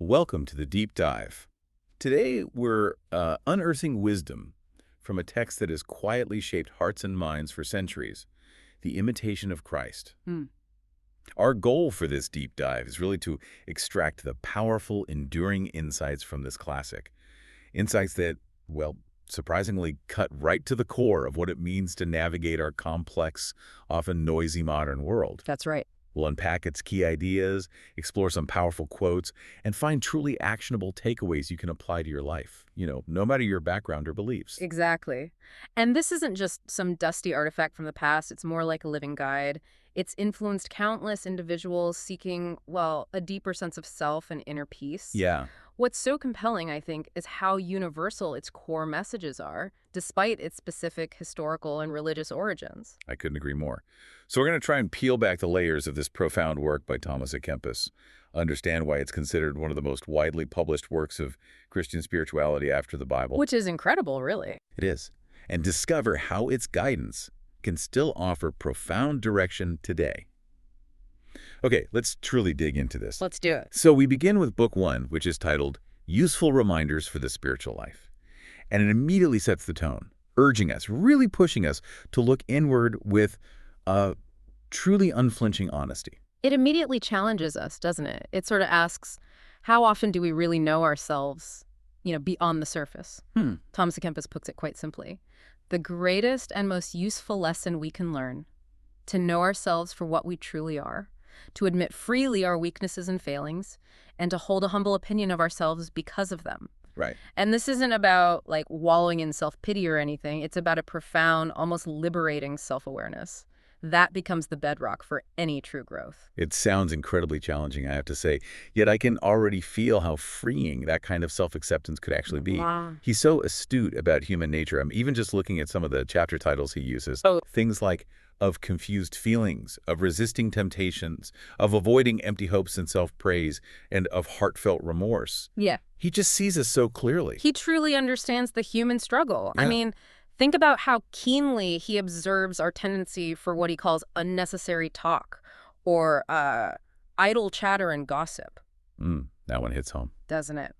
Welcome to the Deep Dive. Today, we're unearthing wisdom from a text that has quietly shaped hearts and minds for centuries, the Imitation of Christ. Our goal for this deep dive is really to extract the powerful, enduring insights from this classic. Insights that, well, surprisingly cut right to the core of what it means to navigate our complex, often noisy modern world. That's right. We'll unpack its key ideas, explore some powerful quotes, and find truly actionable takeaways you can apply to your life, no matter your background or beliefs. Exactly. And this isn't just some dusty artifact from the past. It's more like a living guide. It's influenced countless individuals seeking, well, a deeper sense of self and inner peace. Yeah, What's so compelling, I think, is how universal its core messages are, despite its specific historical and religious origins. I couldn't agree more. So we're going to try and peel back the layers of this profound work by Thomas à Kempis, understand why it's considered one of the most widely published works of Christian spirituality after the Bible. Which is incredible, really. It is. And discover how its guidance can still offer profound direction today. Okay, let's truly dig into this. Let's do it. So we begin with Book 1, which is titled Useful Reminders for the Spiritual Life. And it immediately sets the tone, urging us, really pushing us to look inward with truly unflinching honesty. It immediately challenges us, doesn't it? It sort of asks, how often do we really know ourselves, beyond the surface? Thomas à Kempis puts it quite simply. The greatest and most useful lesson we can learn, to know ourselves for what we truly are, to admit freely our weaknesses and failings, and to hold a humble opinion of ourselves because of them. Right. And this isn't about, wallowing in self-pity or anything. It's about a profound, almost liberating self-awareness. That becomes the bedrock for any true growth. It sounds incredibly challenging, I have to say, yet I can already feel how freeing that kind of self-acceptance could actually be. Wow. He's so astute about human nature. I'm even just looking at some of the chapter titles he uses. Things like of confused feelings, of resisting temptations, of avoiding empty hopes and self-praise, and of heartfelt remorse. Yeah. He just sees us so clearly. He truly understands the human struggle. Yeah. I mean, think about how keenly he observes our tendency for what he calls unnecessary talk or idle chatter and gossip. That one hits home. Doesn't it?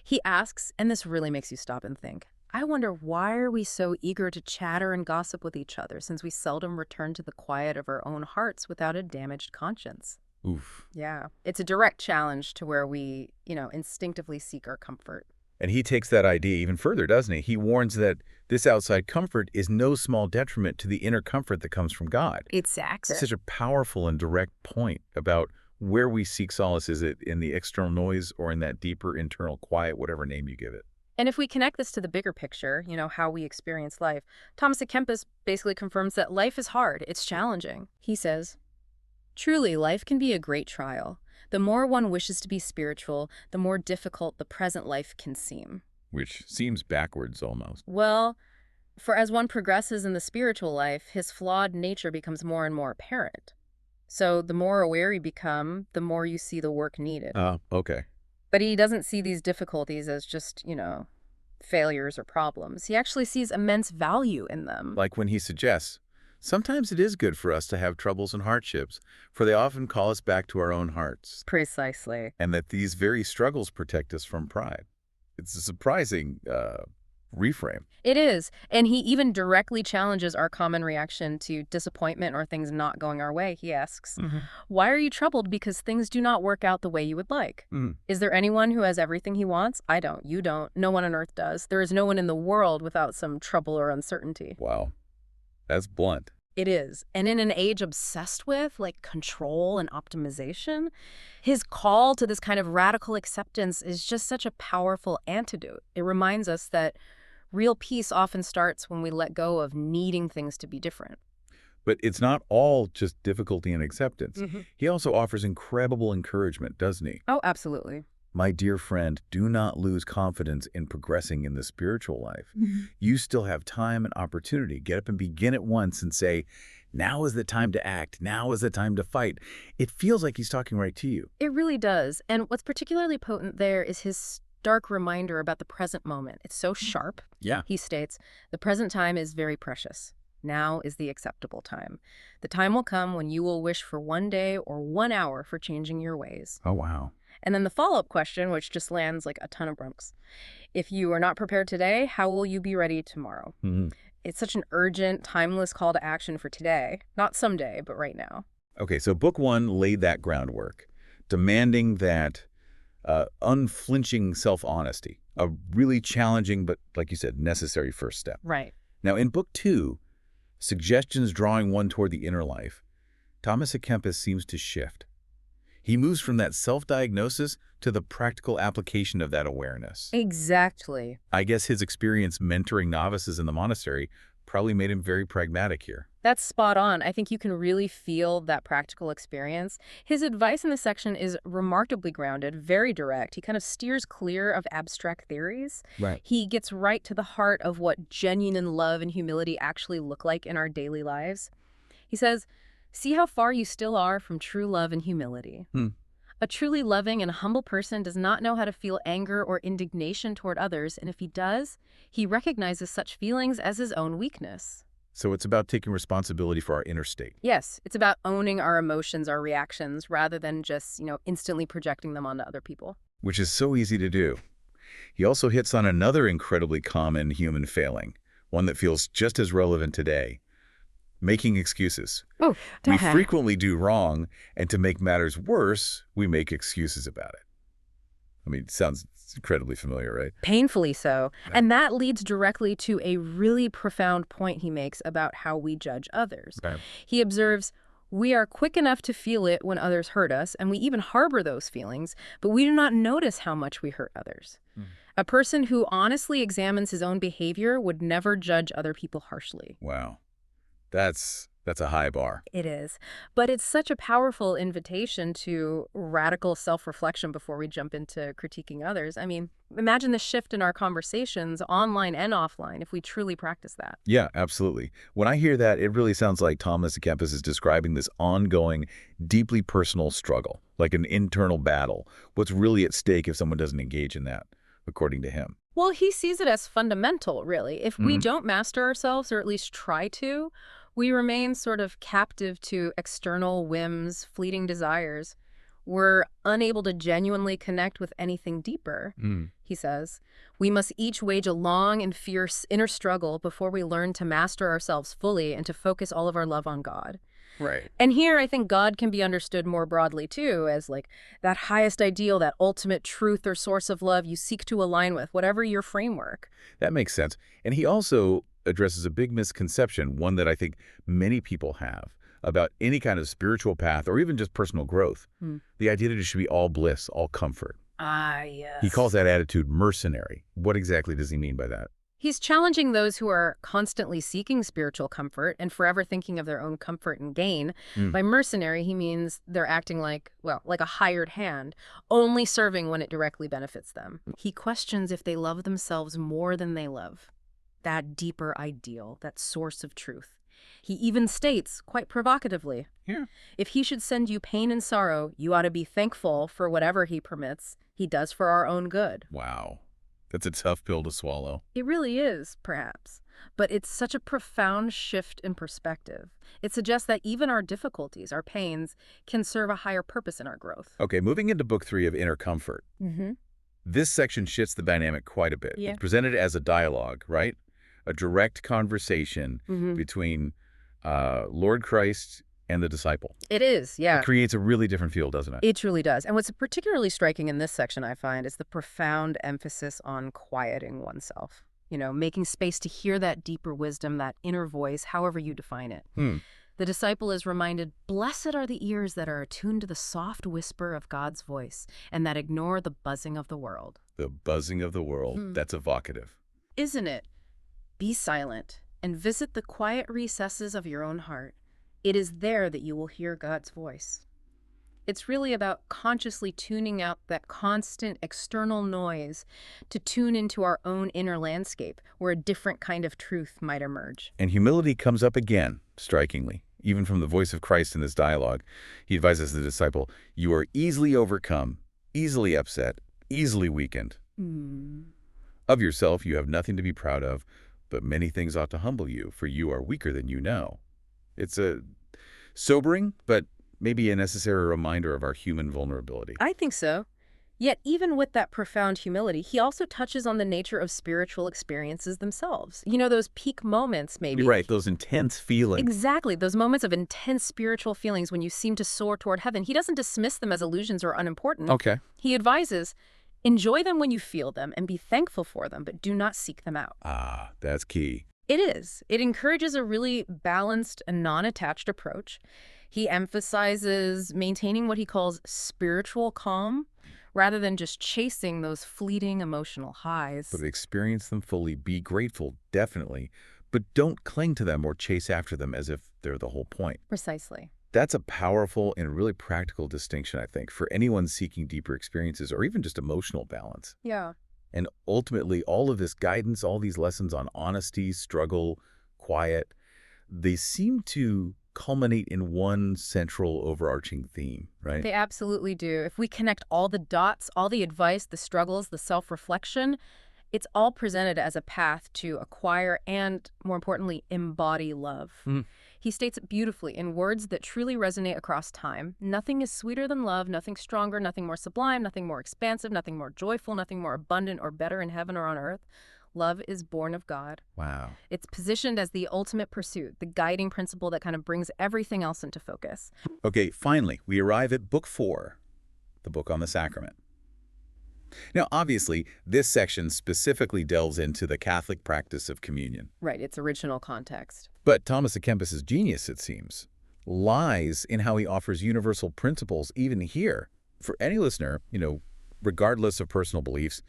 He asks, and this really makes you stop and think, I wonder, why are we so eager to chatter and gossip with each other since we seldom return to the quiet of our own hearts without a damaged conscience? Oof. Yeah. It's a direct challenge to where we, instinctively seek our comfort. And he takes that idea even further, doesn't he? He warns that this outside comfort is no small detriment to the inner comfort that comes from God. Exactly. It's such a powerful and direct point about where we seek solace. Is it in the external noise or in that deeper internal quiet, whatever name you give it? And if we connect this to the bigger picture, how we experience life, Thomas à Kempis basically confirms that life is hard, it's challenging. He says, truly, life can be a great trial. The more one wishes to be spiritual, the more difficult the present life can seem. Which seems backwards almost. Well, for as one progresses in the spiritual life, his flawed nature becomes more and more apparent. So the more aware you become, the more you see the work needed. Okay. But he doesn't see these difficulties as just, failures or problems. He actually sees immense value in them. Like when he suggests, sometimes it is good for us to have troubles and hardships, for they often call us back to our own hearts. Precisely. And that these very struggles protect us from pride. It's a surprising reframe. It is. And he even directly challenges our common reaction to disappointment or things not going our way. He asks, why are you troubled because things do not work out the way you would like? Is there anyone who has everything he wants? I don't. You don't. No one on earth does. There is no one in the world without some trouble or uncertainty. Wow. That's blunt. It is. And in an age obsessed with, control and optimization, his call to this kind of radical acceptance is just such a powerful antidote. It reminds us that real peace often starts when we let go of needing things to be different. But it's not all just difficulty and acceptance. He also offers incredible encouragement, doesn't he? Oh, absolutely. My dear friend, do not lose confidence in progressing in the spiritual life. You still have time and opportunity. Get up and begin at once and say, now is the time to act. Now is the time to fight. It feels like he's talking right to you. It really does. And what's particularly potent there is his stark reminder about the present moment. It's so sharp. Yeah. He states, the present time is very precious. Now is the acceptable time. The time will come when you will wish for one day or 1 hour for changing your ways. Oh, wow. And then the follow-up question, which just lands like a ton of brumps. If you are not prepared today, how will you be ready tomorrow? It's such an urgent, timeless call to action for today. Not someday, but right now. Okay, so book one laid that groundwork, demanding that unflinching self-honesty, a really challenging but, like you said, necessary first step. Right. Now, in book two, suggestions drawing one toward the inner life, Thomas à Kempis seems to shift. He moves from that self-diagnosis to the practical application of that awareness. Exactly. I guess his experience mentoring novices in the monastery probably made him very pragmatic here. That's spot on. I think you can really feel that practical experience. His advice in this section is remarkably grounded, very direct. He kind of steers clear of abstract theories. Right. He gets right to the heart of what genuine love and humility actually look like in our daily lives. He says, "See how far you still are from true love and humility. A truly loving and humble person does not know how to feel anger or indignation toward others, and if he does, he recognizes such feelings as his own weakness." So it's about taking responsibility for our inner state. Yes, it's about owning our emotions, our reactions, rather than just, instantly projecting them onto other people. Which is so easy to do. He also hits on another incredibly common human failing, one that feels just as relevant today: making excuses. Oh, We frequently do wrong, and to make matters worse, we make excuses about it. I mean, it sounds incredibly familiar, right? Painfully so. Yeah. And that leads directly to a really profound point he makes about how we judge others. Okay. He observes, "We are quick enough to feel it when others hurt us, and we even harbor those feelings, but we do not notice how much we hurt others." A person who honestly examines his own behavior would never judge other people harshly. Wow. That's a high bar. It is. But it's such a powerful invitation to radical self-reflection before we jump into critiquing others. I mean, imagine the shift in our conversations, online and offline, if we truly practice that. Yeah, absolutely. When I hear that, it really sounds like Thomas à Kempis is describing this ongoing, deeply personal struggle, like an internal battle. What's really at stake if someone doesn't engage in that, according to him? Well, he sees it as fundamental, really. If we don't master ourselves, or at least try to, we remain sort of captive to external whims, fleeting desires. We're unable to genuinely connect with anything deeper, he says. We must each wage a long and fierce inner struggle before we learn to master ourselves fully and to focus all of our love on God. Right. And here I think God can be understood more broadly too, as like that highest ideal, that ultimate truth or source of love you seek to align with, whatever your framework. That makes sense. And he also addresses a big misconception, one that I think many people have, about any kind of spiritual path or even just personal growth. The idea that it should be all bliss, all comfort. Ah, yes. He calls that attitude mercenary. What exactly does he mean by that? He's challenging those who are constantly seeking spiritual comfort and forever thinking of their own comfort and gain. By mercenary, he means they're acting like a hired hand, only serving when it directly benefits them. He questions if they love themselves more than they love that deeper ideal, that source of truth. He even states, quite provocatively, if he should send you pain and sorrow, you ought to be thankful for whatever he permits. He does for our own good. Wow. That's a tough pill to swallow. It really is, perhaps. But it's such a profound shift in perspective. It suggests that even our difficulties, our pains, can serve a higher purpose in our growth. Okay, moving into book 3 of Inner Comfort. This section shifts the dynamic quite a bit. Yeah. It's presented as a dialogue, right? A direct conversation between Lord Christ and the disciple. It is, yeah. It creates a really different feel, doesn't it? It truly does. And what's particularly striking in this section, I find, is the profound emphasis on quieting oneself. Making space to hear that deeper wisdom, that inner voice, however you define it. The disciple is reminded, "Blessed are the ears that are attuned to the soft whisper of God's voice and that ignore the buzzing of the world." The buzzing of the world. That's evocative. Isn't it? Be silent and visit the quiet recesses of your own heart. It is there that you will hear God's voice. It's really about consciously tuning out that constant external noise to tune into our own inner landscape where a different kind of truth might emerge. And humility comes up again, strikingly, even from the voice of Christ in this dialogue. He advises the disciple, "You are easily overcome, easily upset, easily weakened. Of yourself you have nothing to be proud of, but many things ought to humble you, for you are weaker than you know." It's a sobering, but maybe a necessary reminder of our human vulnerability. I think so. Yet even with that profound humility, he also touches on the nature of spiritual experiences themselves. You know, those peak moments, You're maybe. right, those intense feelings. Exactly, those moments of intense spiritual feelings when you seem to soar toward heaven. He doesn't dismiss them as illusions or unimportant. Okay. He advises, enjoy them when you feel them and be thankful for them, but do not seek them out. Ah, that's key. It is. It encourages a really balanced and non-attached approach. He emphasizes maintaining what he calls spiritual calm, rather than just chasing those fleeting emotional highs. But experience them fully, be grateful, definitely, but don't cling to them or chase after them as if they're the whole point. Precisely. That's a powerful and really practical distinction, I think, for anyone seeking deeper experiences or even just emotional balance. Yeah. And ultimately, all of this guidance, all these lessons on honesty, struggle, quiet, they seem to culminate in one central overarching theme, right? They absolutely do. If we connect all the dots, all the advice, the struggles, the self-reflection, it's all presented as a path to acquire and, more importantly, embody love. He states it beautifully in words that truly resonate across time. Nothing is sweeter than love, nothing stronger, nothing more sublime, nothing more expansive, nothing more joyful, nothing more abundant or better in heaven or on earth. Love is born of God. Wow. It's positioned as the ultimate pursuit, the guiding principle that kind of brings everything else into focus. Okay, finally, we arrive at Book 4, the book on the sacrament. Now, obviously, this section specifically delves into the Catholic practice of communion. Right, its original context. But Thomas à Kempis's genius, it seems, lies in how he offers universal principles even here. For any listener, regardless of personal beliefs,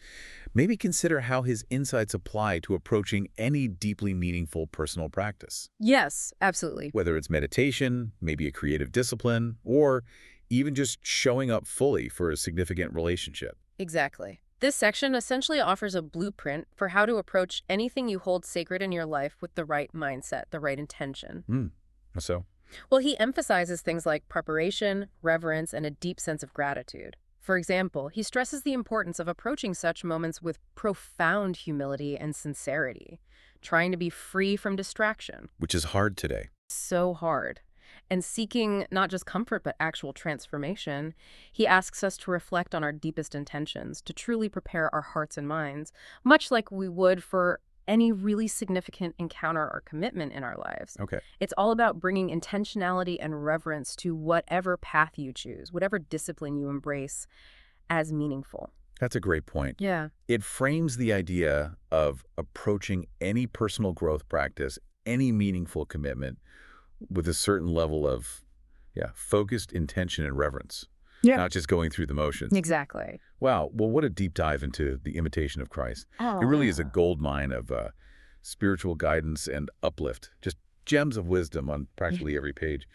maybe consider how his insights apply to approaching any deeply meaningful personal practice. Yes, absolutely. Whether it's meditation, maybe a creative discipline, or even just showing up fully for a significant relationship. Exactly. This section essentially offers a blueprint for how to approach anything you hold sacred in your life with the right mindset, the right intention. So? Well, he emphasizes things like preparation, reverence, and a deep sense of gratitude. For example, he stresses the importance of approaching such moments with profound humility and sincerity, trying to be free from distraction. Which is hard today. So hard. And seeking not just comfort, but actual transformation, he asks us to reflect on our deepest intentions, to truly prepare our hearts and minds, much like we would for any really significant encounter or commitment in our lives. Okay. It's all about bringing intentionality and reverence to whatever path you choose, whatever discipline you embrace as meaningful. That's a great point. Yeah. It frames the idea of approaching any personal growth practice, any meaningful commitment, with a certain level of, focused intention and reverence. Yeah. Not just going through the motions. Exactly. Wow. Well, what a deep dive into the Imitation of Christ. It really is a gold mine of spiritual guidance and uplift. Just gems of wisdom on practically every page.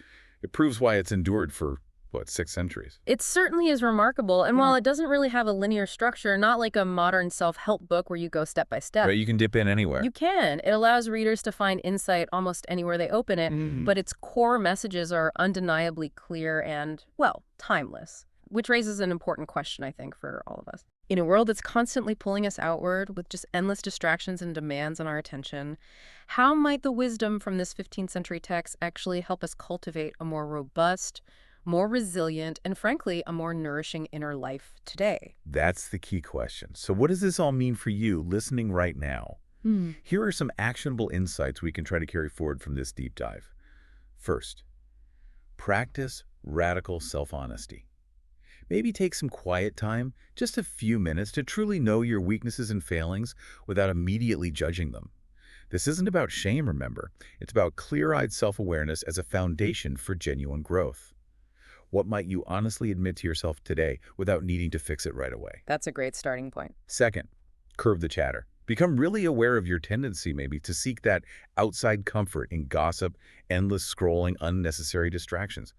It proves why it's endured for, 6 centuries. It certainly is remarkable. And while it doesn't really have a linear structure, not like a modern self-help book where you go step by step. Right, you can dip in anywhere. You can. It allows readers to find insight almost anywhere they open it, but its core messages are undeniably clear and, timeless, which raises an important question, I think, for all of us. In a world that's constantly pulling us outward with just endless distractions and demands on our attention, how might the wisdom from this 15th century text actually help us cultivate a more robust, more resilient, and frankly, a more nourishing inner life today? That's the key question. So what does this all mean for you listening right now? Here are some actionable insights we can try to carry forward from this deep dive. First, practice radical self-honesty. Maybe take some quiet time, just a few minutes, to truly know your weaknesses and failings without immediately judging them. This isn't about shame, remember. It's about clear-eyed self-awareness as a foundation for genuine growth. What might you honestly admit to yourself today without needing to fix it right away? That's a great starting point. Second, curb the chatter. Become really aware of your tendency maybe to seek that outside comfort in gossip, endless scrolling, unnecessary distractions.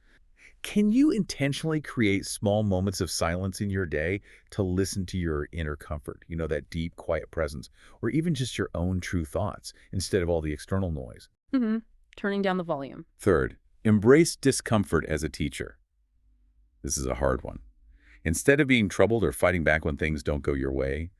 Can you intentionally create small moments of silence in your day to listen to your inner comfort, that deep, quiet presence, or even just your own true thoughts instead of all the external noise? Turning down the volume. Third, embrace discomfort as a teacher. This is a hard one. Instead of being troubled or fighting back when things don't go your way,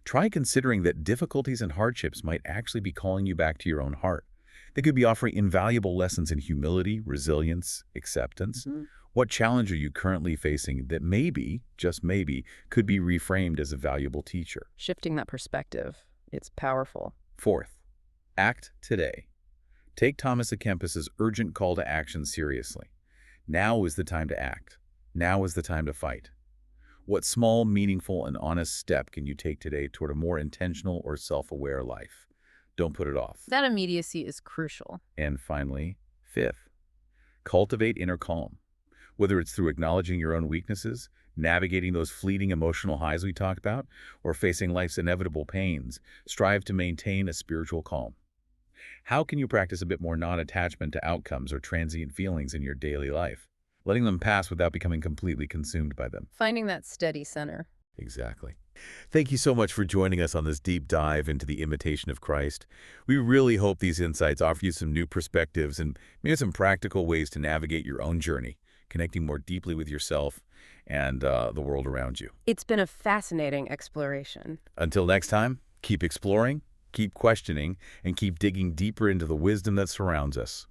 try considering that difficulties and hardships might actually be calling you back to your own heart. They could be offering invaluable lessons in humility, resilience, acceptance, What challenge are you currently facing that maybe, just maybe, could be reframed as a valuable teacher? Shifting that perspective, it's powerful. Fourth, act today. Take Thomas à Kempis's urgent call to action seriously. Now is the time to act. Now is the time to fight. What small, meaningful, and honest step can you take today toward a more intentional or self-aware life? Don't put it off. That immediacy is crucial. And finally, fifth, cultivate inner calm. Whether it's through acknowledging your own weaknesses, navigating those fleeting emotional highs we talked about, or facing life's inevitable pains, strive to maintain a spiritual calm. How can you practice a bit more non-attachment to outcomes or transient feelings in your daily life, letting them pass without becoming completely consumed by them? Finding that steady center. Exactly. Thank you so much for joining us on this deep dive into the imitation of Christ. We really hope these insights offer you some new perspectives and maybe some practical ways to navigate your own journey, connecting more deeply with yourself and the world around you. It's been a fascinating exploration. Until next time, keep exploring, keep questioning, and keep digging deeper into the wisdom that surrounds us.